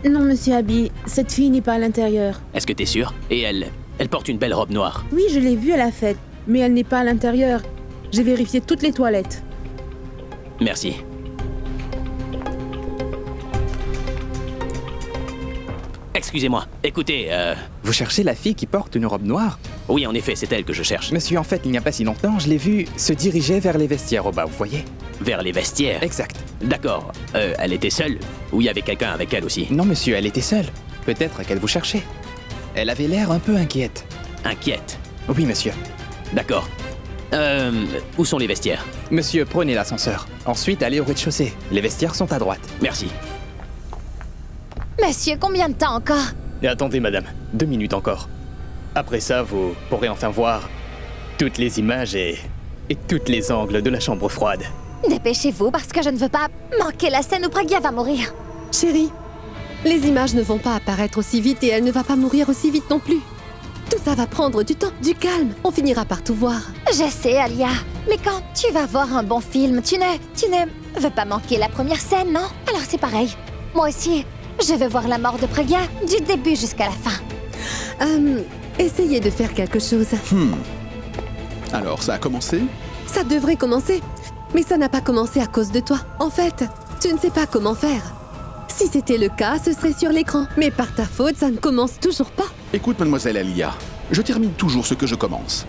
Non, monsieur Abby, cette fille n'est pas à l'intérieur. Est-ce que t'es sûr? Et elle porte une belle robe noire. Oui, je l'ai vue à la fête, mais elle n'est pas à l'intérieur. J'ai vérifié toutes les toilettes. Merci. Excusez-moi, écoutez, Vous cherchez la fille qui porte une robe noire? Oui, en effet, c'est elle que je cherche. Monsieur, en fait, il n'y a pas si longtemps, je l'ai vue se diriger vers les vestiaires au bas, vous voyez? Vers les vestiaires. Exact. D'accord. Elle était seule? Ou il y avait quelqu'un avec elle aussi? Non, monsieur, elle était seule. Peut-être qu'elle vous cherchait. Elle avait l'air un peu inquiète. Inquiète. Oui, monsieur. D'accord. Où sont les vestiaires? Monsieur, prenez l'ascenseur. Ensuite, allez au rez-de-chaussée. Les vestiaires sont à droite. Merci. Monsieur, combien de temps encore? Et attendez, madame, 2 minutes encore. Après ça, vous pourrez enfin voir toutes les images et toutes les angles de la chambre froide. Dépêchez-vous parce que je ne veux pas manquer la scène où Pragya va mourir. Chérie, les images ne vont pas apparaître aussi vite et elle ne va pas mourir aussi vite non plus. Tout ça va prendre du temps, du calme. On finira par tout voir. Je sais, Alia, mais quand tu vas voir un bon film, tu ne veux pas manquer la première scène, non? Alors c'est pareil. Moi aussi, je veux voir la mort de Pragya du début jusqu'à la fin. Essayez de faire quelque chose. Alors, ça a commencé? Ça devrait commencer, mais ça n'a pas commencé à cause de toi. En fait, tu ne sais pas comment faire. Si c'était le cas, ce serait sur l'écran. Mais par ta faute, ça ne commence toujours pas. Écoute, mademoiselle Alia, je termine toujours ce que je commence.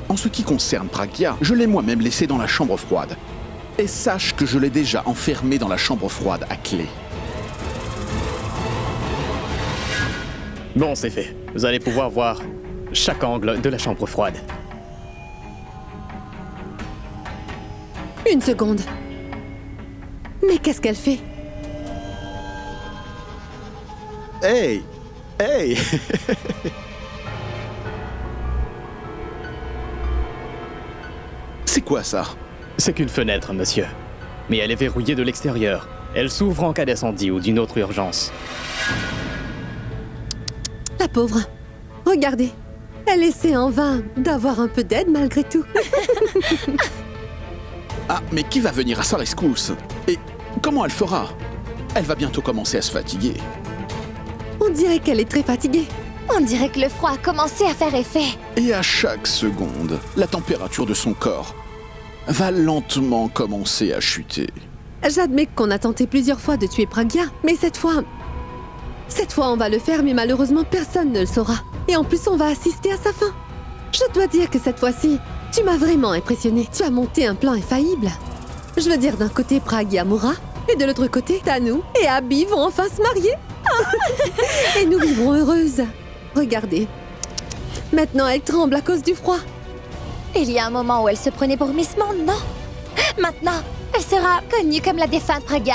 En ce qui concerne Pragya, je l'ai moi-même laissé dans la chambre froide. Et sache que je l'ai déjà enfermé dans la chambre froide à clé. Bon, c'est fait. Vous allez pouvoir voir chaque angle de la chambre froide. Une seconde. Mais qu'est-ce qu'elle fait? Hey! Hey! C'est quoi ça? C'est qu'une fenêtre, monsieur. Mais elle est verrouillée de l'extérieur. Elle s'ouvre en cas d'incendie ou d'une autre urgence. La pauvre. Regardez. Elle essaie en vain d'avoir un peu d'aide malgré tout. Ah, mais qui va venir à sa rescousse? Et comment elle fera? Elle va bientôt commencer à se fatiguer. On dirait qu'elle est très fatiguée. On dirait que le froid a commencé à faire effet. Et à chaque seconde, la température de son corps va lentement commencer à chuter. J'admets qu'on a tenté plusieurs fois de tuer Pragya, mais cette fois, on va le faire, mais malheureusement, personne ne le saura. Et en plus, on va assister à sa fin. Je dois dire que cette fois-ci, tu m'as vraiment impressionné. Tu as monté un plan infaillible. Je veux dire, d'un côté, Pragya mourra, et de l'autre côté, Tanu et Abby vont enfin se marier. Et nous vivrons heureuses. Regardez. Maintenant, elle tremble à cause du froid. Il y a un moment où elle se prenait pour Miss Monde, non? Maintenant, elle sera connue comme la défunte Pragya.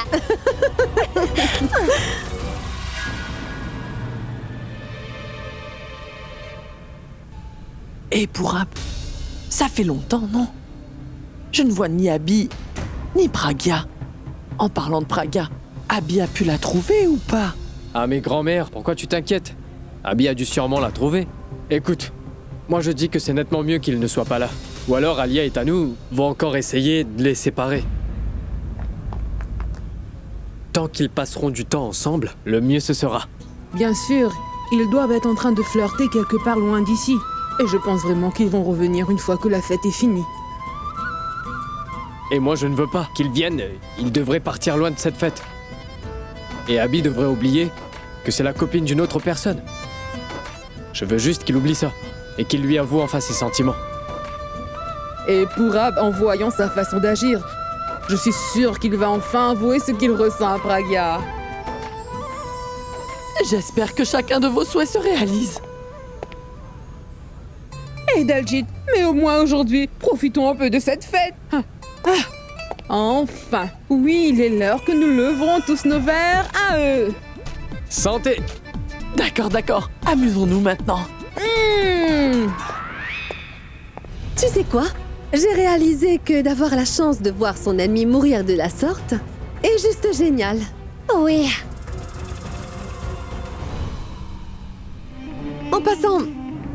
Et pour un... Ça fait longtemps, non? Je ne vois ni Abby, ni Pragya. En parlant de Pragya, Abby a pu la trouver ou pas? Ah mais grand-mère, pourquoi tu t'inquiètes? Abby a dû sûrement la trouver. Écoute, moi je dis que c'est nettement mieux qu'il ne soit pas là. Ou alors Alia et Tanu vont encore essayer de les séparer. Tant qu'ils passeront du temps ensemble, le mieux ce sera. Bien sûr, ils doivent être en train de flirter quelque part loin d'ici. Et je pense vraiment qu'ils vont revenir une fois que la fête est finie. Et moi je ne veux pas qu'ils viennent, ils devraient partir loin de cette fête. Et Abby devrait oublier que c'est la copine d'une autre personne. Je veux juste qu'il oublie ça, et qu'il lui avoue enfin ses sentiments. Et pour Ab, en voyant sa façon d'agir, je suis sûre qu'il va enfin avouer ce qu'il ressent à Pragya. J'espère que chacun de vos souhaits se réalise. Hé Daljit, mais au moins aujourd'hui, profitons un peu de cette fête. Enfin, oui, il est l'heure que nous leverons tous nos verres à eux. Santé! D'accord, amusons-nous maintenant. Tu sais quoi? J'ai réalisé que d'avoir la chance de voir son ennemi mourir de la sorte est juste génial. Oui. En passant,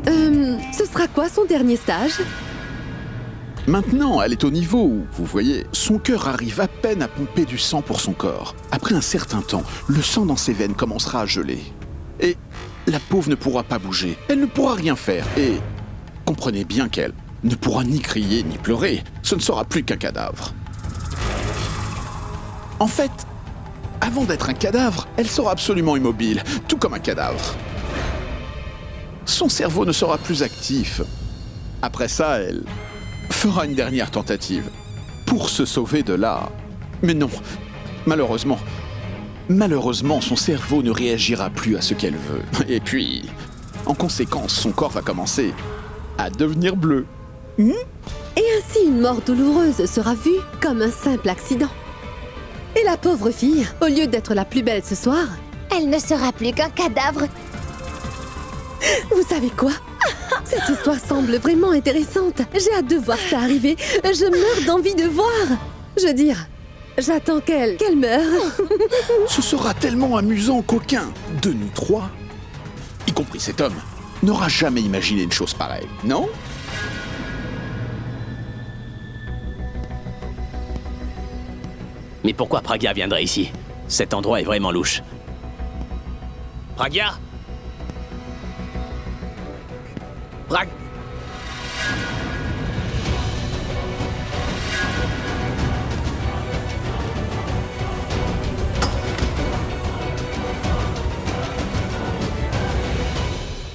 ce sera quoi son dernier stage? Maintenant, elle est au niveau où, vous voyez, son cœur arrive à peine à pomper du sang pour son corps. Après un certain temps, le sang dans ses veines commencera à geler. Et la pauvre ne pourra pas bouger. Elle ne pourra rien faire. Et comprenez bien qu'elle ne pourra ni crier ni pleurer. Ce ne sera plus qu'un cadavre. En fait, avant d'être un cadavre, elle sera absolument immobile, tout comme un cadavre. Son cerveau ne sera plus actif. Après ça, elle fera une dernière tentative pour se sauver de là. Mais non, malheureusement, son cerveau ne réagira plus à ce qu'elle veut. Et puis, en conséquence, son corps va commencer à devenir bleu. Et ainsi, une mort douloureuse sera vue comme un simple accident. Et la pauvre fille, au lieu d'être la plus belle ce soir, Elle ne sera plus qu'un cadavre. vous savez quoi? Cette histoire semble vraiment intéressante. J'ai hâte de voir ça arriver. Je meurs d'envie de voir. Je veux dire, j'attends qu'elle meure. Ce sera tellement amusant qu'aucun de nous trois, y compris cet homme, n'aura jamais imaginé une chose pareille, non? Mais pourquoi Pragya viendrait ici? Cet endroit est vraiment louche. Pragya?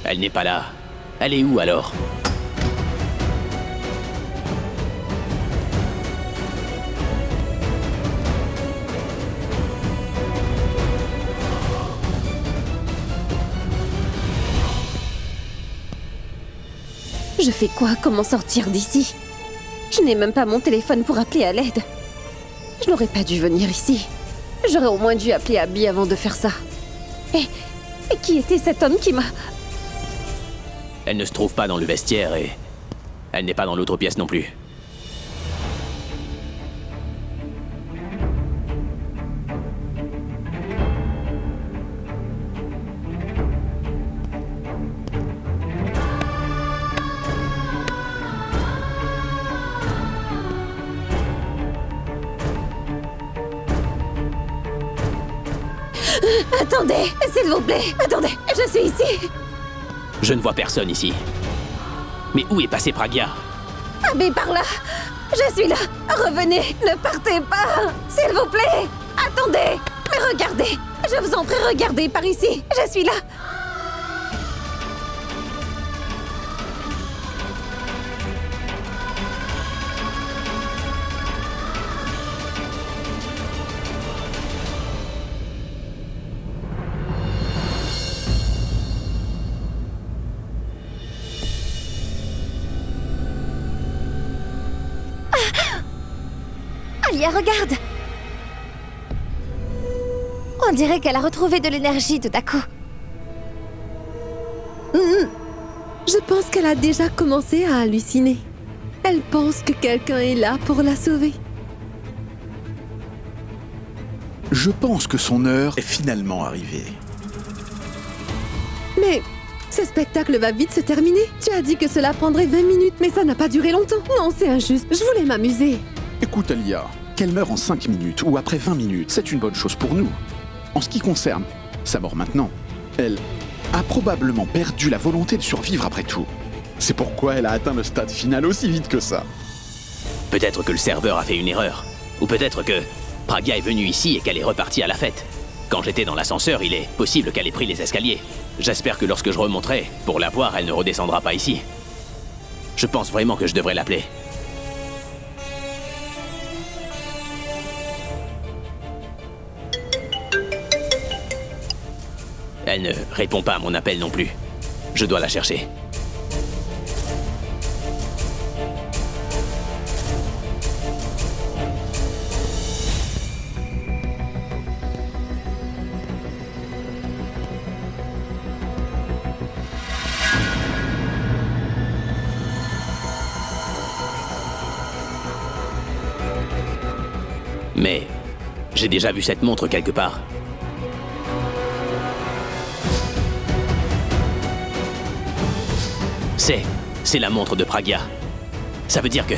Elle n'est pas là. Elle est où alors? Je fais quoi? Comment sortir d'ici? Je n'ai même pas mon téléphone pour appeler à l'aide. Je n'aurais pas dû venir ici. J'aurais au moins dû appeler Abby avant de faire ça. Et qui était cet homme qui m'a... Elle ne se trouve pas dans le vestiaire et elle n'est pas dans l'autre pièce non plus. Attendez, s'il vous plaît. Attendez, je suis ici. Je ne vois personne ici. Mais où est passé Pragya? Abby, par là. Je suis là. Revenez, ne partez pas. S'il vous plaît. Attendez. Mais regardez. Je vous en prie, regardez par ici. Je suis là. Alia, regarde! On dirait qu'elle a retrouvé de l'énergie tout à coup. Je pense qu'elle a déjà commencé à halluciner. Elle pense que quelqu'un est là pour la sauver. Je pense que son heure est finalement arrivée. Mais ce spectacle va vite se terminer. Tu as dit que cela prendrait 20 minutes, mais ça n'a pas duré longtemps. Non, c'est injuste. Je voulais m'amuser. Écoute Alia, qu'elle meure en 5 minutes ou après 20 minutes, c'est une bonne chose pour nous. En ce qui concerne sa mort maintenant, elle a probablement perdu la volonté de survivre après tout. C'est pourquoi elle a atteint le stade final aussi vite que ça. Peut-être que le serveur a fait une erreur. Ou peut-être que Pragya est venue ici et qu'elle est repartie à la fête. Quand j'étais dans l'ascenseur, il est possible qu'elle ait pris les escaliers. J'espère que lorsque je remonterai, pour la voir, elle ne redescendra pas ici. Je pense vraiment que je devrais l'appeler. Elle ne répond pas à mon appel non plus. Je dois la chercher. Mais j'ai déjà vu cette montre quelque part. C'est la montre de Pragya. Ça veut dire que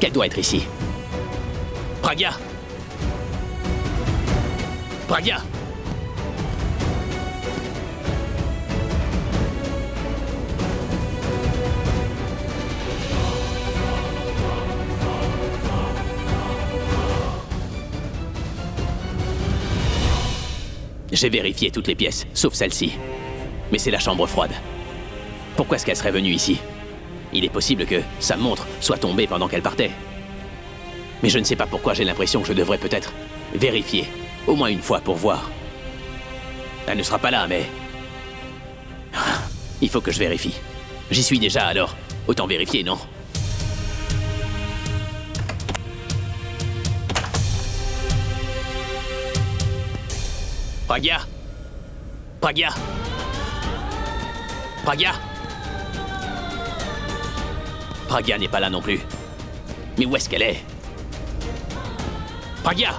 qu'elle doit être ici. Pragya! Pragya! J'ai vérifié toutes les pièces, sauf celle-ci. Mais c'est la chambre froide. Pourquoi est-ce qu'elle serait venue ici? Il est possible que sa montre soit tombée pendant qu'elle partait. Mais je ne sais pas pourquoi j'ai l'impression que je devrais peut-être vérifier, au moins une fois pour voir. Elle ne sera pas là, mais... Il faut que je vérifie. J'y suis déjà, alors autant vérifier, non? Pragya! Pragya! Pragya! Pragya n'est pas là non plus. Mais où est-ce qu'elle est? Pragya!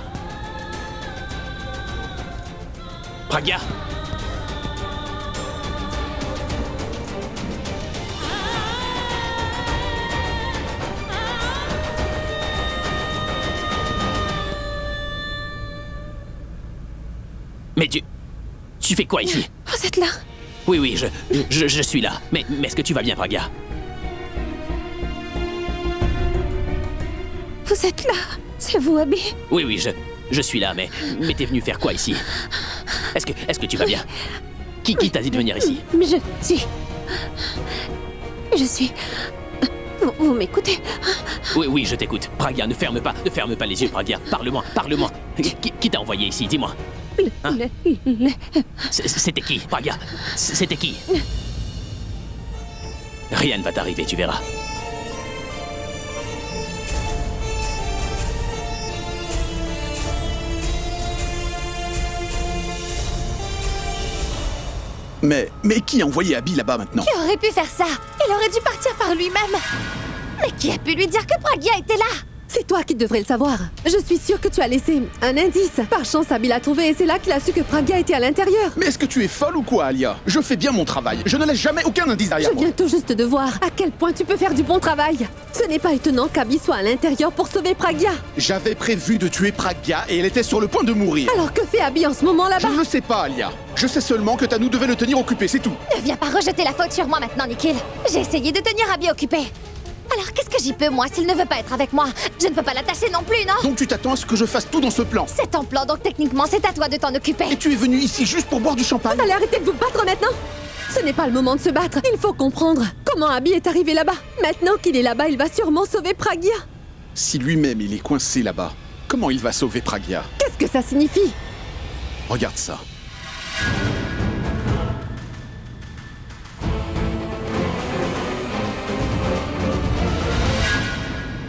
Pragya! Mais tu fais quoi ici? Vous êtes là? Oui, oui, je suis là. Mais est-ce que tu vas bien, Pragya? Vous êtes là? C'est vous, Abby? Oui, oui, je suis là, mais t'es venu faire quoi ici? Est-ce que tu vas bien? Qui t'a dit de venir ici? Mais je suis... Vous m'écoutez? Oui, oui, je t'écoute. Pragya, ne ferme pas les yeux, Pragya. Parle-moi. Qui t'a envoyé ici? Dis-moi. Hein? C'était qui, Pragya? C'était qui? Rien ne va t'arriver, tu verras. Mais qui a envoyé Abby là-bas maintenant? Qui aurait pu faire ça? Il aurait dû partir par lui-même. Mais qui a pu lui dire que Pragya était là? C'est toi qui devrais le savoir. Je suis sûre que tu as laissé un indice. Par chance, Abby l'a trouvé et c'est là qu'il a su que Pragya était à l'intérieur. Mais est-ce que tu es folle ou quoi, Alia? Je fais bien mon travail. Je ne laisse jamais aucun indice derrière Je moi. viens tout juste de voir à quel point tu peux faire du bon travail. Ce n'est pas étonnant qu'Abby soit à l'intérieur pour sauver Pragya. J'avais prévu de tuer Pragya et elle était sur le point de mourir. Alors que fait Abby en ce moment Je là-bas? ne le sais pas, Alia. Je sais seulement que Tanou devait le tenir occupé, c'est tout. Ne viens pas rejeter la faute sur moi maintenant, Nikhil. J'ai essayé de tenir Abby occupée. Alors qu'est-ce que j'y peux, moi, s'il ne veut pas être avec moi? Je ne peux pas l'attacher non plus, non? Donc tu t'attends à ce que je fasse tout dans ce plan. C'est ton plan, donc techniquement, c'est à toi de t'en occuper. Et tu es venu ici juste pour boire du champagne? Vous allez arrêter de vous battre maintenant? Ce n'est pas le moment de se battre. Il faut comprendre comment Abby est arrivé là-bas. Maintenant qu'il est là-bas, il va sûrement sauver Pragya. Si lui-même il est coincé là-bas, comment il va sauver Pragya? Qu'est-ce que ça signifie? Regarde ça.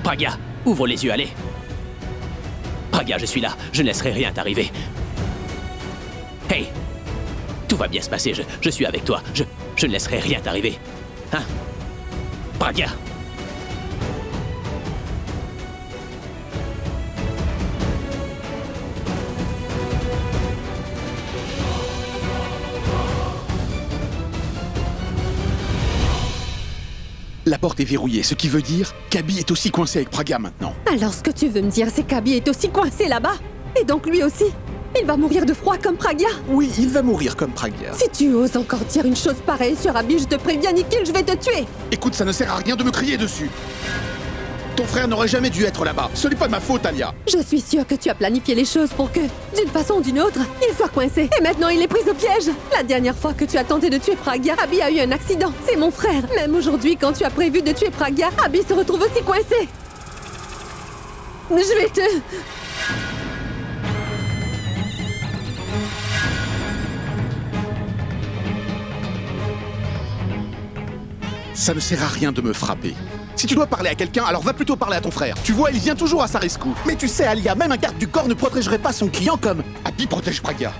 Pragya, ouvre les yeux, allez. Pragya, je suis là. Je ne laisserai rien t'arriver. Hey, tout va bien se passer. Je suis avec toi. Je ne laisserai rien t'arriver. Hein? Pragya. La porte est verrouillée, ce qui veut dire qu'Abby est aussi coincé avec Pragya maintenant. Alors ce que tu veux me dire, c'est qu'Abby est aussi coincé là-bas? Et donc lui aussi? Il va mourir de froid comme Pragya? Oui, il va mourir comme Pragya. Si tu oses encore dire une chose pareille sur Abby, je te préviens, Nikhil, je vais te tuer! Écoute, ça ne sert à rien de me crier dessus. Ton frère n'aurait jamais dû être là-bas. Ce n'est pas de ma faute, Alia. Je suis sûre que tu as planifié les choses pour que, d'une façon ou d'une autre, il soit coincé. Et maintenant, il est pris au piège. La dernière fois que tu as tenté de tuer Pragya, Abby a eu un accident. C'est mon frère. Même aujourd'hui, quand tu as prévu de tuer Pragya, Abby se retrouve aussi coincé. Je vais te... Ça ne sert à rien de me frapper. Si tu dois parler à quelqu'un, alors va plutôt parler à ton frère. Tu vois, il vient toujours à sa rescousse. Mais tu sais, Alia, même un garde du corps ne protégerait pas son client comme Abby protège Pragya.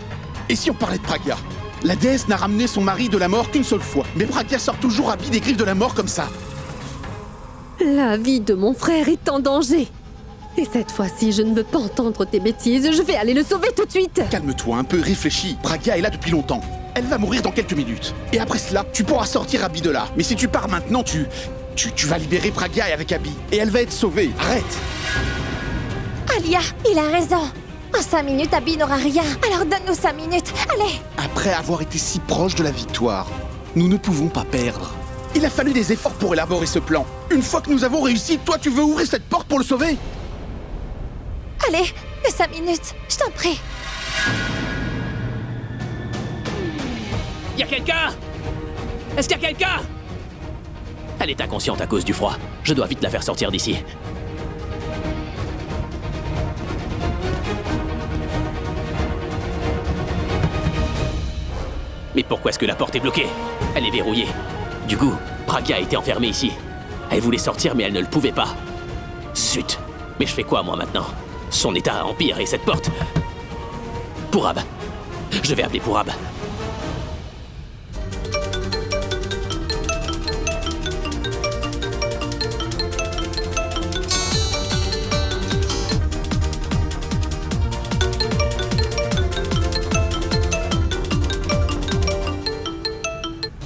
Et si on parlait de Pragya? La déesse n'a ramené son mari de la mort qu'une seule fois. Mais Pragya sort toujours Abby des griffes de la mort comme ça. La vie de mon frère est en danger. Et cette fois-ci, je ne veux pas entendre tes bêtises. Je vais aller le sauver tout de suite. Calme-toi un peu, réfléchis. Pragya est là depuis longtemps. Elle va mourir dans quelques minutes. Et après cela, tu pourras sortir Abby de là. Mais si tu pars maintenant, Tu vas libérer Pragya avec Abby, et elle va être sauvée. Arrête! Alia, il a raison. En 5 minutes, Abby n'aura rien. Alors donne-nous 5 minutes. Allez. Après avoir été si proche de la victoire, nous ne pouvons pas perdre. Il a fallu des efforts pour élaborer ce plan. Une fois que nous avons réussi, toi tu veux ouvrir cette porte pour le sauver? Allez, les 5 minutes. Je t'en prie. Y a quelqu'un? Est-ce qu'il y a quelqu'un? Elle est inconsciente à cause du froid. Je dois vite la faire sortir d'ici. Mais pourquoi est-ce que la porte est bloquée? Elle est verrouillée. Du coup, Pragya a été enfermée ici. Elle voulait sortir, mais elle ne le pouvait pas. Zut! Mais je fais quoi, moi, maintenant? Son état a empiré, cette porte. Pourab. Je vais appeler Pourab.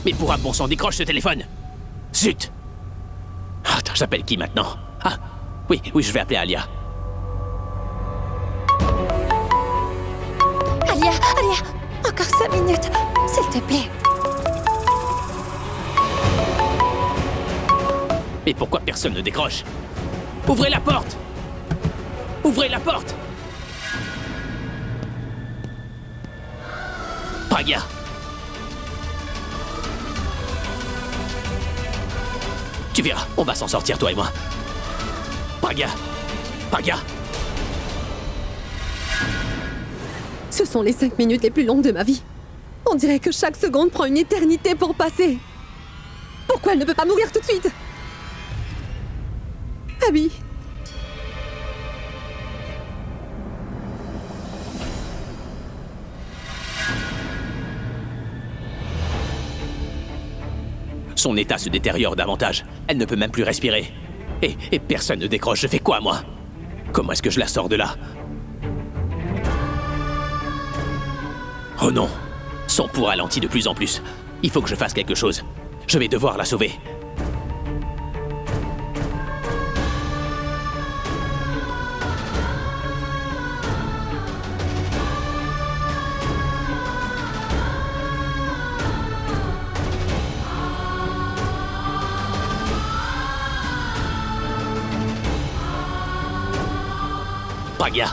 Mais Pourab, bon sang, décroche ce téléphone! Zut! Attends, j'appelle qui maintenant? Ah, oui, je vais appeler Alia. Alia, encore 5 minutes, s'il te plaît. Mais pourquoi personne ne décroche? Ouvrez la porte! Ouvrez la porte! Pragya! Tu verras, on va s'en sortir, toi et moi. Pragya! Pragya! Ce sont les 5 minutes les plus longues de ma vie. On dirait que chaque seconde prend une éternité pour passer. Pourquoi elle ne peut pas mourir tout de suite? Abby. Son état se détériore davantage. Elle ne peut même plus respirer. Et personne ne décroche. Je fais quoi, moi? Comment est-ce que je la sors de là? Oh non! Son pouls ralentit de plus en plus. Il faut que je fasse quelque chose. Je vais devoir la sauver. Pragya!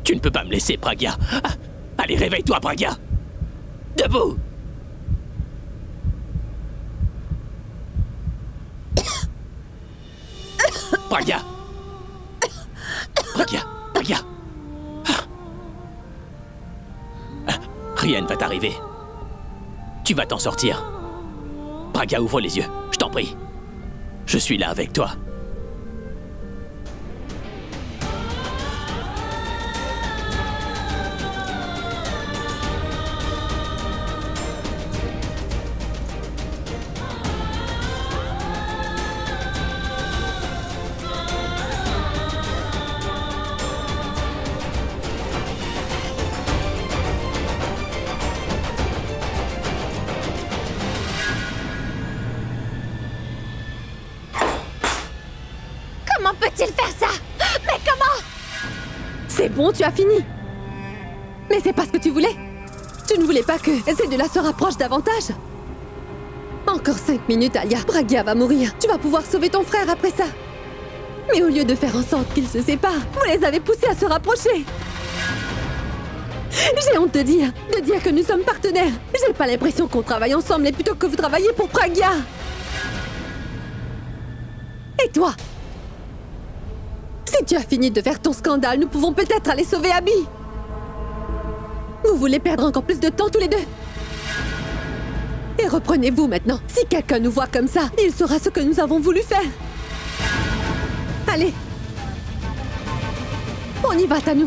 Tu ne peux pas me laisser, Pragya. Ah, allez, réveille-toi, Pragya. Debout. Pragya. Pragya. Rien ne va t'arriver. Tu vas t'en sortir. Pragya, ouvre les yeux, je t'en prie. Je suis là avec toi. Comment peut-il faire ça? Mais comment? C'est bon, tu as fini. Mais c'est pas ce que tu voulais. Tu ne voulais pas que ces deux-là se rapprochent davantage. Encore 5 minutes, Alia. Pragya va mourir. Tu vas pouvoir sauver ton frère après ça. Mais au lieu de faire en sorte qu'ils se séparent, vous les avez poussés à se rapprocher. J'ai honte de dire que nous sommes partenaires. J'ai pas l'impression qu'on travaille ensemble, mais plutôt que vous travaillez pour Pragya. Et toi? Si tu as fini de faire ton scandale, nous pouvons peut-être aller sauver Abby. Vous voulez perdre encore plus de temps tous les deux? Et reprenez-vous maintenant. Si quelqu'un nous voit comme ça, il saura ce que nous avons voulu faire. Allez. On y va, Tanu.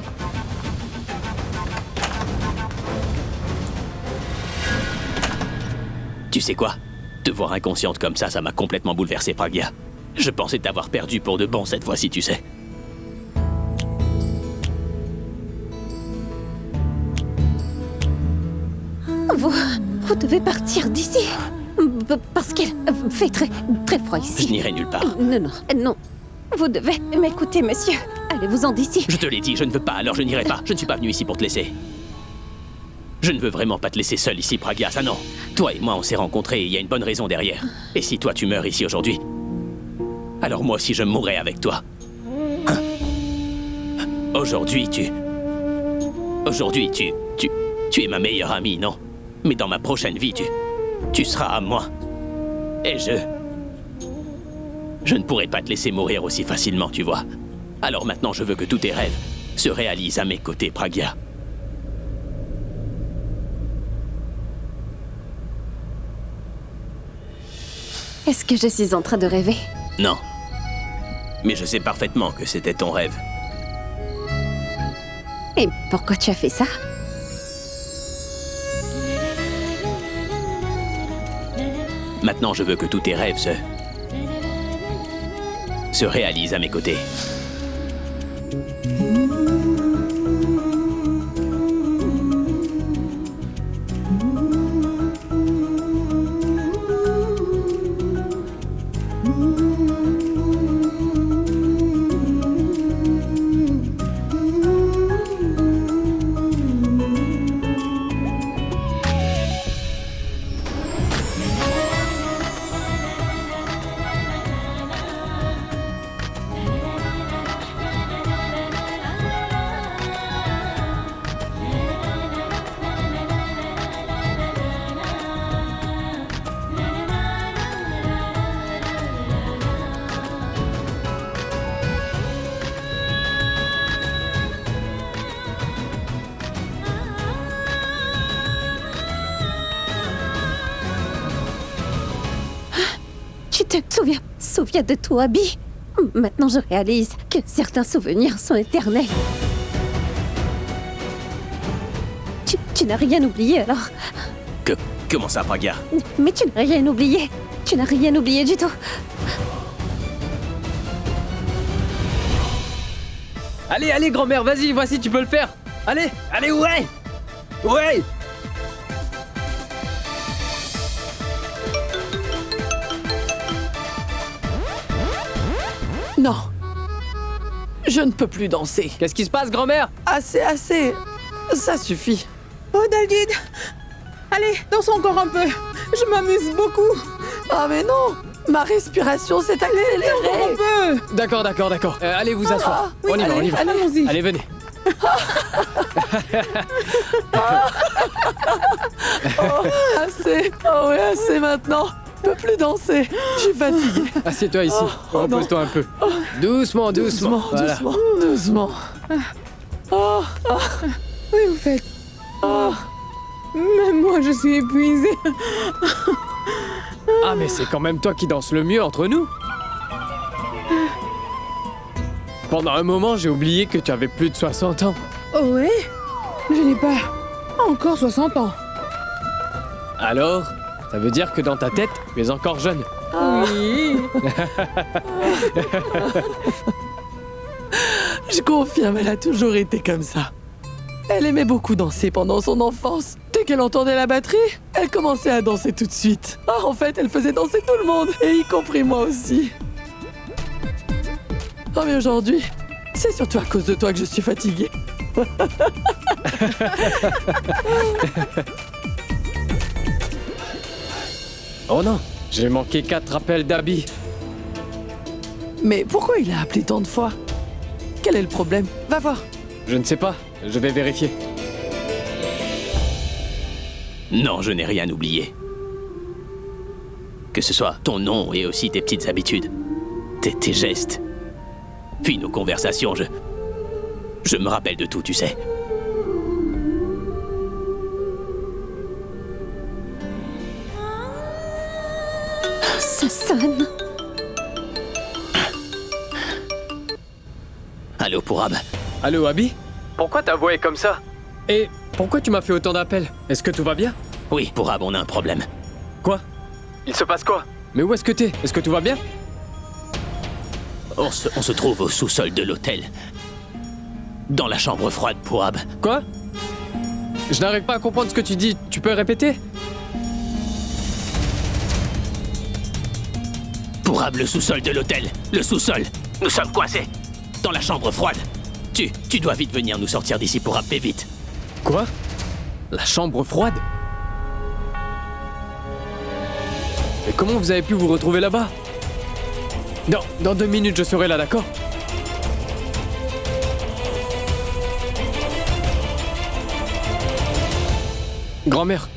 Tu sais quoi? Te voir inconsciente comme ça m'a complètement bouleversé, Pragya. Je pensais t'avoir perdu pour de bon cette fois-ci, tu sais. Vous devez partir d'ici. Parce qu'il fait très, très froid ici. Je n'irai nulle part. Non. Vous devez m'écouter, monsieur. Allez-vous-en d'ici. Je te l'ai dit, je ne veux pas, alors je n'irai pas. Je ne suis pas venu ici pour te laisser. Je ne veux vraiment pas te laisser seul ici, Pragya, ça non. Toi et moi, on s'est rencontrés et il y a une bonne raison derrière. Et si toi, tu meurs ici aujourd'hui, alors moi aussi, je mourrai avec toi. Hein? Aujourd'hui, tu es ma meilleure amie, non? Mais dans ma prochaine vie, tu seras à moi. Et je ne pourrai pas te laisser mourir aussi facilement, tu vois. Alors maintenant, je veux que tous tes rêves se réalisent à mes côtés, Pragya. Est-ce que je suis en train de rêver? Non. Mais je sais parfaitement que c'était ton rêve. Et pourquoi tu as fait ça? Maintenant, je veux que tous tes rêves se réalisent à mes côtés. Tu te souviens de toi, Abby? Maintenant, je réalise que certains souvenirs sont éternels. Tu n'as rien oublié, alors? Comment ça, Pragya? Mais tu n'as rien oublié. Tu n'as rien oublié du tout. Allez, grand-mère, vas-y, voici, tu peux le faire. Allez, ouais. Non. Je ne peux plus danser. Qu'est-ce qui se passe, grand-mère? Assez. Ça suffit. Oh, Dalgid! Allez, dansons encore un peu. Je m'amuse beaucoup. Ah mais non. Ma respiration s'est accélérée. Encore un peu. D'accord. Allez vous asseoir. oui, on y va. allons-y. Allez, venez. Assez. Oh ouais, assez maintenant. Je peux plus danser. Je suis fatiguée. Assieds-toi ici. Repose-toi un peu. Doucement. Voilà. Doucement. Oui, vous faites. Même moi, je suis épuisée. Ah, mais c'est quand même toi qui danses le mieux entre nous. Pendant un moment, j'ai oublié que tu avais plus de 60 ans. Oh ouais? Je n'ai pas encore 60 ans. Alors, ça veut dire que dans ta tête, tu es encore jeune. Oui. Je confirme, elle a toujours été comme ça. Elle aimait beaucoup danser pendant son enfance. Dès qu'elle entendait la batterie, elle commençait à danser tout de suite. Ah, en fait, elle faisait danser tout le monde, et y compris moi aussi. Oh, mais aujourd'hui, c'est surtout à cause de toi que je suis fatiguée. Oh non, j'ai manqué 4 rappels d'Abby. Mais pourquoi il a appelé tant de fois? Quel est le problème? Va voir. Je ne sais pas, je vais vérifier. Non, je n'ai rien oublié. Que ce soit ton nom et aussi tes petites habitudes. Tes gestes. Puis nos conversations, je me rappelle de tout, tu sais. Ça sonne. Allô, Pourab? Allô, Abby? Pourquoi ta voix est comme ça? Et pourquoi tu m'as fait autant d'appels? Est-ce que tout va bien? Oui, Pourab, on a un problème. Quoi? Il se passe quoi? Mais où est-ce que t'es? Est-ce que tout va bien? On se trouve au sous-sol de l'hôtel. Dans la chambre froide, Pourab. Quoi? Je n'arrive pas à comprendre ce que tu dis. Tu peux répéter? Pourab, le sous-sol de l'hôtel. Le sous-sol. Nous sommes coincés. Dans la chambre froide. Tu dois vite venir nous sortir d'ici, Pourab, fais vite. Quoi? La chambre froide? Mais comment vous avez pu vous retrouver là-bas? Dans 2 minutes, je serai là, d'accord? Grand-mère,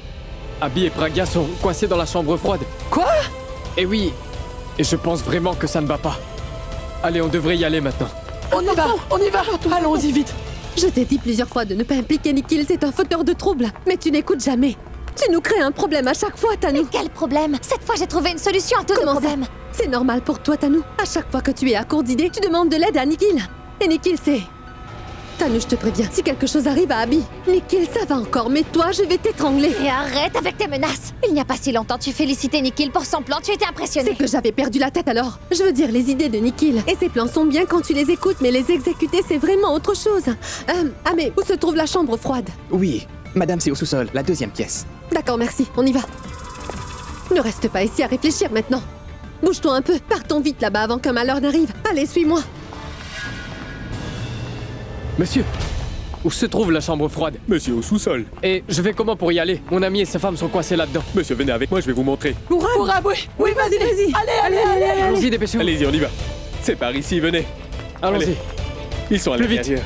Abby et Pragya sont coincés dans la chambre froide. Quoi? Eh oui, et je pense vraiment que ça ne va pas. Allez, on devrait y aller maintenant. On y va, on y va. Allons-y vite. Je t'ai dit plusieurs fois de ne pas impliquer Nikhil, c'est un fauteur de troubles. Mais tu n'écoutes jamais. Tu nous crées un problème à chaque fois, Tanou. Quel problème? Cette fois, j'ai trouvé une solution à tous nos Comment ça? problèmes. C'est normal pour toi, Tanou. À chaque fois que tu es à court d'idées, tu demandes de l'aide à Nikhil. Et Nikhil, c'est... Tanou, je te préviens, si quelque chose arrive à Abby, Nikhil, ça va encore, mais toi, je vais t'étrangler. Et arrête avec tes menaces. Il n'y a pas si longtemps, tu félicitais Nikhil pour son plan, tu étais impressionné. C'est que j'avais perdu la tête alors. Je veux dire, les idées de Nikhil. Et ses plans sont bien quand tu les écoutes, mais les exécuter, c'est vraiment autre chose. Ah mais où se trouve la chambre froide? Oui, madame, c'est au sous-sol, la 2e pièce. D'accord, merci, on y va. Ne reste pas ici à réfléchir maintenant. Bouge-toi un peu, partons vite là-bas avant qu'un malheur n'arrive. Allez, suis-moi. Monsieur, où se trouve la chambre froide? Monsieur, au sous-sol. Et je vais comment pour y aller? Mon ami et sa femme sont coincés là-dedans. Monsieur, venez avec moi, je vais vous montrer. Pourab, oui. Oui, vas-y. Allez. Allons-y, dépêchons. Allez-y, on y va. C'est par ici, venez. Allons-y. Allez. Ils sont à Plus vite. l'intérieur.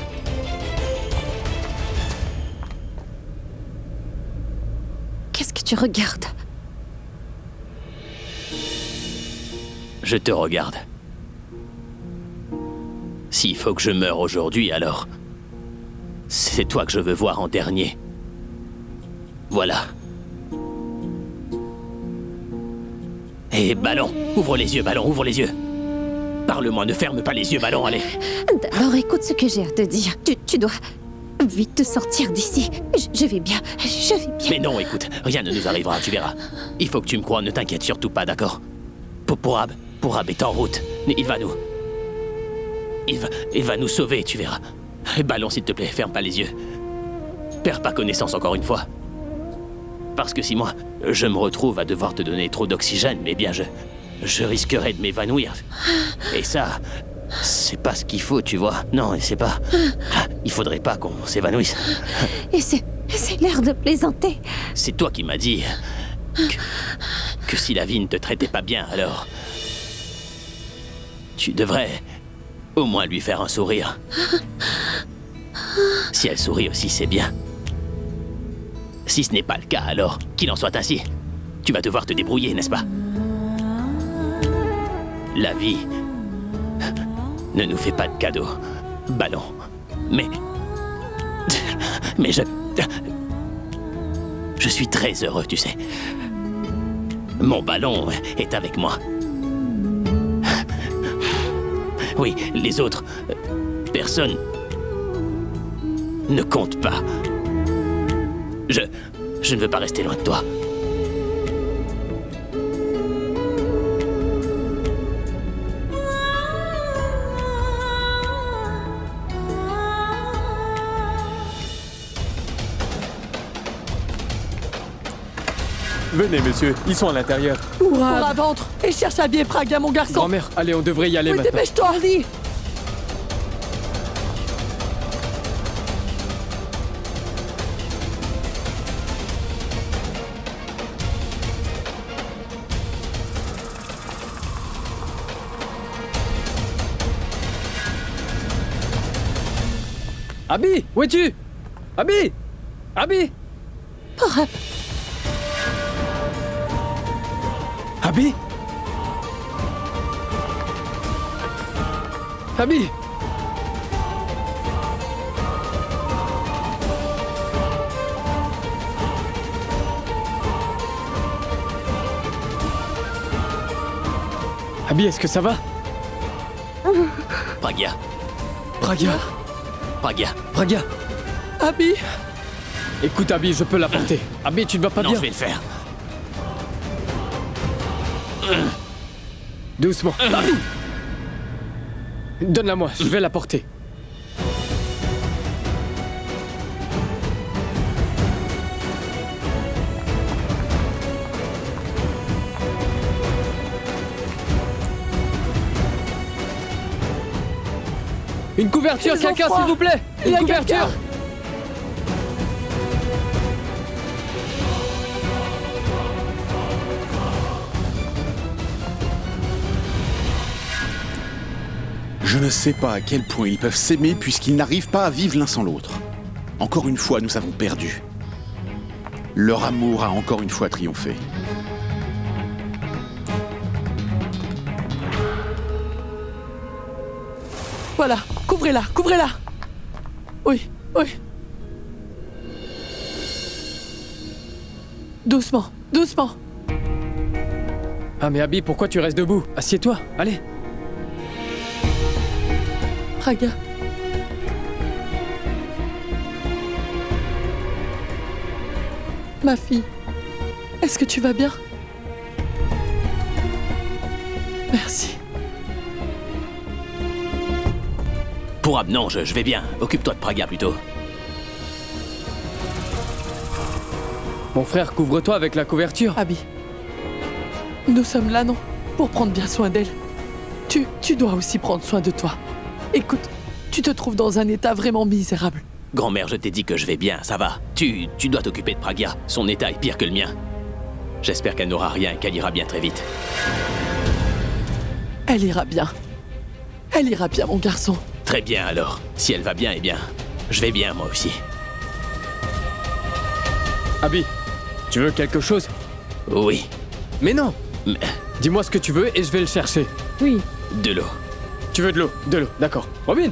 Qu'est-ce que tu regardes? Je te regarde. S'il faut que je meure aujourd'hui, alors... c'est toi que je veux voir en dernier. Voilà. Et Ballon, ouvre les yeux, Ballon, ouvre les yeux. Parle-moi, ne ferme pas les yeux, Ballon, allez. D'abord, écoute ce que j'ai à te dire. Tu dois vite te sortir d'ici. Je vais bien, je vais bien. Mais non, écoute, rien ne nous arrivera, tu verras. Il faut que tu me crois, ne t'inquiète surtout pas, d'accord? Pourab est en route. Il va nous... Il va nous sauver, tu verras. Ballon, s'il te plaît, ferme pas les yeux. Perds pas connaissance encore une fois. Parce que si moi, je me retrouve à devoir te donner trop d'oxygène, eh bien je risquerais de m'évanouir. Et ça, c'est pas ce qu'il faut, tu vois. Non, c'est pas... Il faudrait pas qu'on s'évanouisse. Et c'est l'air de plaisanter. C'est toi qui m'as dit que si la vie ne te traitait pas bien, alors... tu devrais au moins lui faire un sourire. Si elle sourit aussi, c'est bien. Si ce n'est pas le cas, alors qu'il en soit ainsi. Tu vas devoir te débrouiller, n'est-ce pas? La vie ne nous fait pas de cadeaux, Ballon. Mais je suis très heureux, tu sais. Mon Ballon est avec moi. Oui, les autres... personne... ne compte pas. Je ne veux pas rester loin de toi. Venez, monsieur, ils sont à l'intérieur. Pourab, entre et cherche à bien Pragya, mon garçon. Grand-mère, allez, on devrait y aller Oui, maintenant. dépêche-toi, dis. Abby, où es-tu? Abby! Abby! Pourab, Abby? Abby! Abby, est-ce que ça va? Pragya, Pragya, Pragya. Pragya. Abby, Écoute, Abby, je peux la porter. Abby, tu ne vas pas Non, bien. je vais le faire. Doucement. Abby! Donne-la moi, je vais la porter. Une couverture, Ils ont quelqu'un, froid. s'il vous plaît! Il y Une a couverture! quelqu'un. Je ne sais pas à quel point ils peuvent s'aimer puisqu'ils n'arrivent pas à vivre l'un sans l'autre. Encore une fois, nous avons perdu. Leur amour a encore une fois triomphé. Voilà, couvrez-la, couvrez-la. Oui, oui. Doucement, doucement. Ah mais Abby, pourquoi tu restes debout? Assieds-toi, allez. Pragya. Ma fille, est-ce que tu vas bien? Merci. Pourab, non, je vais bien. Occupe-toi de Pragya plutôt. Mon frère, couvre-toi avec la couverture. Abby, nous sommes là, non? Pour prendre bien soin d'elle. Tu dois aussi prendre soin de toi. Écoute, tu te trouves dans un état vraiment misérable. Grand-mère, je t'ai dit que je vais bien, ça va. Tu dois t'occuper de Pragya. Son état est pire que le mien. J'espère qu'elle n'aura rien et qu'elle ira bien très vite. Elle ira bien. Elle ira bien, mon garçon. Très bien alors. Si elle va bien, eh bien, je vais bien moi aussi. Abby, tu veux quelque chose? Oui. Mais non! Mais Dis-moi ce que tu veux et je vais le chercher. Oui, de l'eau. Tu veux de l'eau, d'accord. Robin!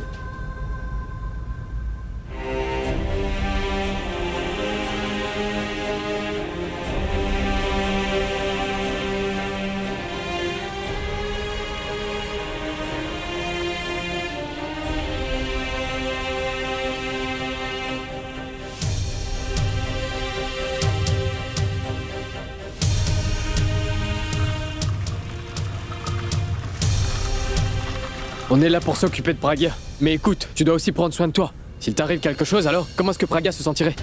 On est là pour s'occuper de Pragya. Mais écoute, tu dois aussi prendre soin de toi. S'il t'arrive quelque chose, alors, comment est-ce que Pragya se sentirait?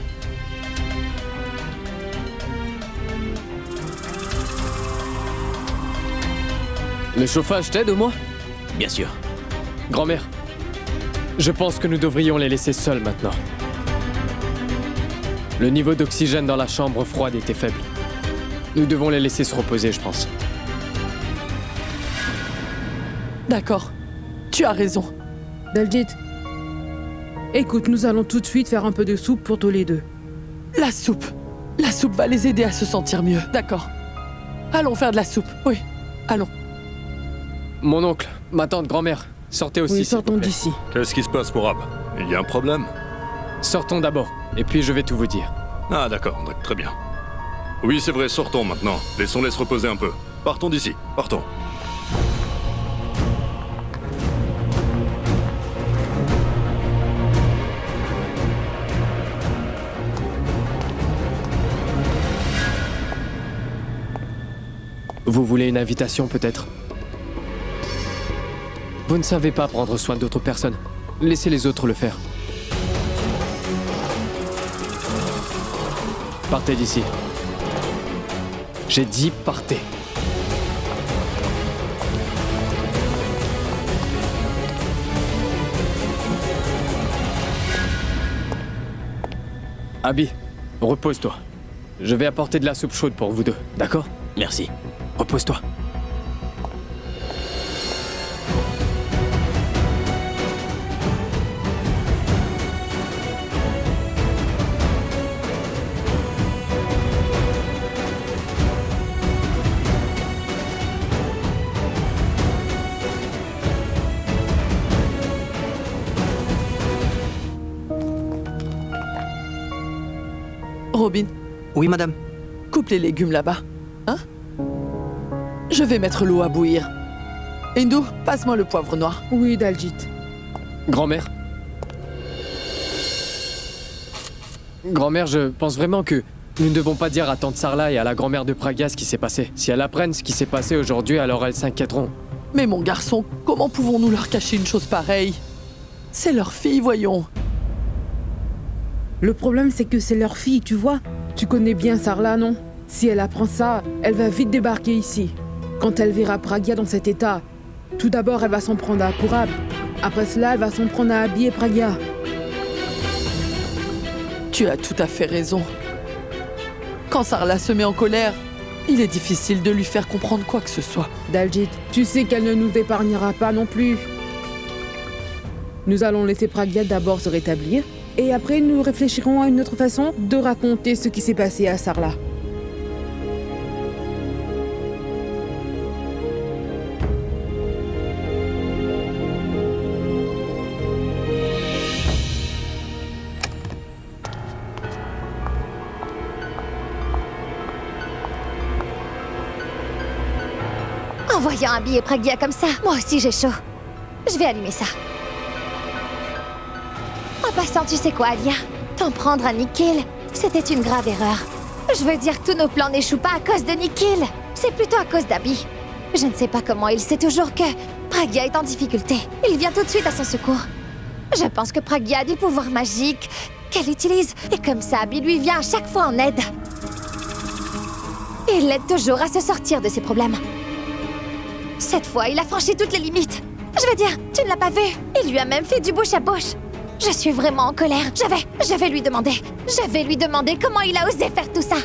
Le chauffage t'aide au moins? Bien sûr. Grand-mère, je pense que nous devrions les laisser seuls maintenant. Le niveau d'oxygène dans la chambre froide était faible. Nous devons les laisser se reposer, je pense. D'accord. Tu as raison. Daljit. Écoute, nous allons tout de suite faire un peu de soupe pour tous les deux. La soupe. La soupe va les aider à se sentir mieux. D'accord. Allons faire de la soupe. Oui. Allons. Mon oncle, ma tante, grand-mère, sortez aussi. Oui, s'il vous sortons plaît. d'ici. Qu'est-ce qui se passe, Pourab? Il y a un problème? Sortons d'abord, et puis je vais tout vous dire. Ah d'accord, très bien. Oui, c'est vrai, sortons maintenant. Laissons-les se reposer un peu. Partons d'ici, partons. Vous voulez une invitation peut-être? Vous ne savez pas prendre soin d'autres personnes. Laissez les autres le faire. Partez d'ici. J'ai dit partez. Abby, repose-toi. Je vais apporter de la soupe chaude pour vous deux, d'accord? Merci. Repose-toi. Robin, Oui, madame. coupe les légumes là-bas. Hein? Je vais mettre l'eau à bouillir. Hindu, passe-moi le poivre noir. Oui, Daljit. Grand-mère. Grand-mère, je pense vraiment que nous ne devons pas dire à tante Sarla et à la grand-mère de Pragya ce qui s'est passé. Si elles apprennent ce qui s'est passé aujourd'hui, alors elles s'inquiéteront. Mais mon garçon, comment pouvons-nous leur cacher une chose pareille? C'est leur fille, voyons. Le problème, c'est que c'est leur fille, tu vois. Tu connais bien Sarla, non? Si elle apprend ça, elle va vite débarquer ici. Quand elle verra Pragya dans cet état, tout d'abord, elle va s'en prendre à Purab. Après cela, elle va s'en prendre à Abhi et Pragya. Tu as tout à fait raison. Quand Sarla se met en colère, il est difficile de lui faire comprendre quoi que ce soit. Daljit, tu sais qu'elle ne nous épargnera pas non plus. Nous allons laisser Pragya d'abord se rétablir, et après nous réfléchirons à une autre façon de raconter ce qui s'est passé à Sarla. En voyant Abhi et Pragya comme ça, moi aussi j'ai chaud. Je vais allumer ça. En passant, tu sais quoi, Alia? T'en prendre à Nikhil, c'était une grave erreur. Je veux dire que tous nos plans n'échouent pas à cause de Nikhil. C'est plutôt à cause d'Abhi. Je ne sais pas comment il sait toujours que Pragya est en difficulté. Il vient tout de suite à son secours. Je pense que Pragya a des pouvoirs magiques qu'elle utilise. Et comme ça, Abhi lui vient à chaque fois en aide. Il l'aide toujours à se sortir de ses problèmes. Cette fois, il a franchi toutes les limites. Je veux dire, tu ne l'as pas vu. Il lui a même fait du bouche à bouche. Je suis vraiment en colère. Je vais lui demander. Je vais lui demander comment il a osé faire tout ça.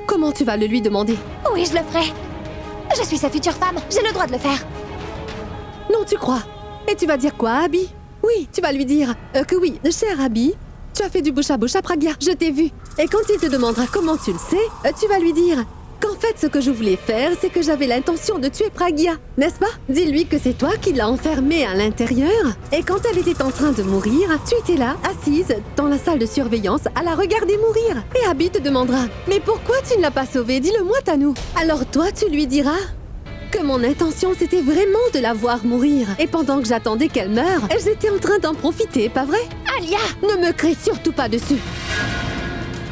Comment tu vas le lui demander? Oui, je le ferai. Je suis sa future femme. J'ai le droit de le faire. Non, tu crois? Et tu vas dire quoi à Abhi? Oui, tu vas lui dire que oui, cher Abhi, tu as fait du bouche à Pragya. Je t'ai vu. Et quand il te demandera comment tu le sais, tu vas lui dire qu'en fait, ce que je voulais faire, c'est que j'avais l'intention de tuer Pragya, n'est-ce pas? Dis-lui que c'est toi qui l'as enfermée à l'intérieur, et quand elle était en train de mourir, tu étais là, assise, dans la salle de surveillance, à la regarder mourir. Et Abhi te demandera « Mais pourquoi tu ne l'as pas sauvée? Dis-le-moi, Tanou !» Alors toi, tu lui diras que mon intention, c'était vraiment de la voir mourir. Et pendant que j'attendais qu'elle meure, j'étais en train d'en profiter, pas vrai? Alia! Ne me crie surtout pas dessus.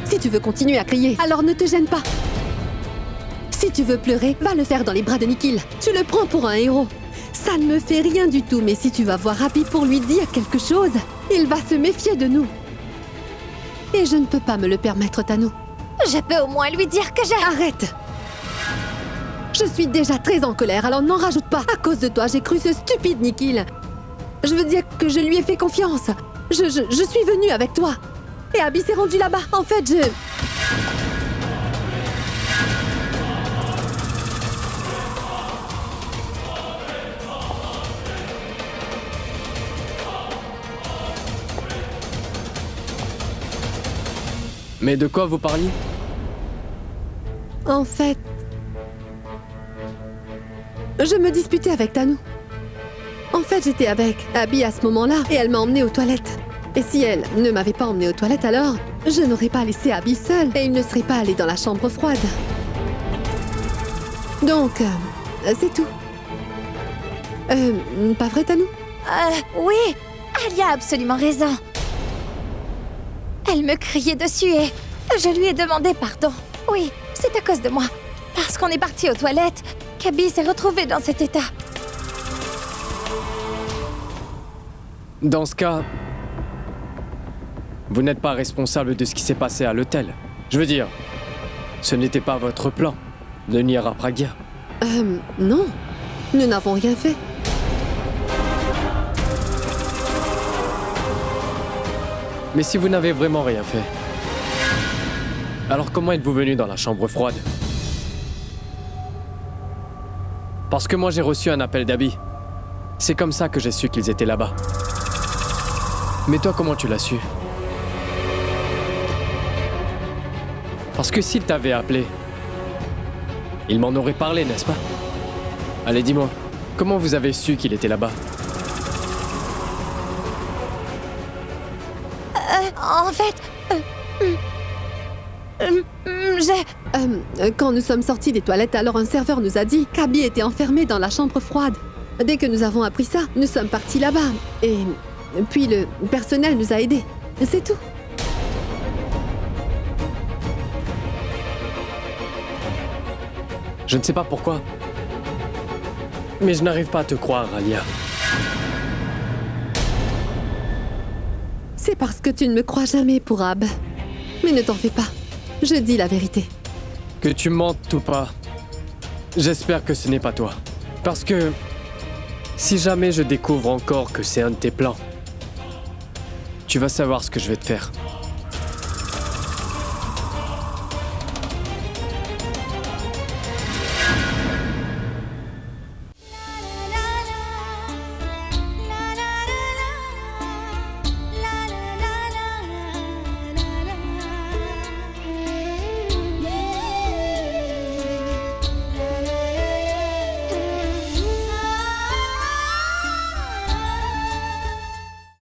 Si tu veux continuer à crier, alors ne te gêne pas. Si tu veux pleurer, va le faire dans les bras de Nikhil. Tu le prends pour un héros. Ça ne me fait rien du tout, mais si tu vas voir Abhi pour lui dire quelque chose, il va se méfier de nous. Et je ne peux pas me le permettre, Tanou. Je peux au moins lui dire que j'ai... Arrête! Je suis déjà très en colère, alors n'en rajoute pas. À cause de toi, j'ai cru ce stupide Nikhil. Je veux dire que je lui ai fait confiance. Je suis venue avec toi. Et Abhi s'est rendu là-bas. En fait, Mais de quoi vous parliez? En fait, je me disputais avec Tanou. En fait, j'étais avec Abhi à ce moment-là et elle m'a emmenée aux toilettes. Et si elle ne m'avait pas emmenée aux toilettes alors, je n'aurais pas laissé Abhi seul et il ne serait pas allé dans la chambre froide. Donc, c'est tout. Pas vrai, Tanou? Oui, Alia a absolument raison. Elle me criait dessus et je lui ai demandé pardon. Oui, c'est à cause de moi. Parce qu'on est parti aux toilettes qu'Abhi s'est retrouvé dans cet état. Dans ce cas, vous n'êtes pas responsable de ce qui s'est passé à l'hôtel. Je veux dire, ce n'était pas votre plan de nuire à Pragya. Non. Nous n'avons rien fait. Mais si vous n'avez vraiment rien fait, alors comment êtes-vous venu dans la chambre froide? Parce que moi j'ai reçu un appel d'Abhi. C'est comme ça que j'ai su qu'ils étaient là-bas. Mais toi, comment tu l'as su? Parce que s'il t'avait appelé, il m'en aurait parlé, n'est-ce pas? Allez, dis-moi, comment vous avez su qu'il était là-bas? En fait, Quand nous sommes sortis des toilettes, alors un serveur nous a dit qu'Abhi était enfermé dans la chambre froide. Dès que nous avons appris ça, nous sommes partis là-bas. Et puis le personnel nous a aidés. C'est tout. Je ne sais pas pourquoi. Mais je n'arrive pas à te croire, Alia. C'est parce que tu ne me crois jamais, Pourab. Mais ne t'en fais pas. Je dis la vérité. Que tu mentes ou pas, j'espère que ce n'est pas toi. Parce que si jamais je découvre encore que c'est un de tes plans, tu vas savoir ce que je vais te faire.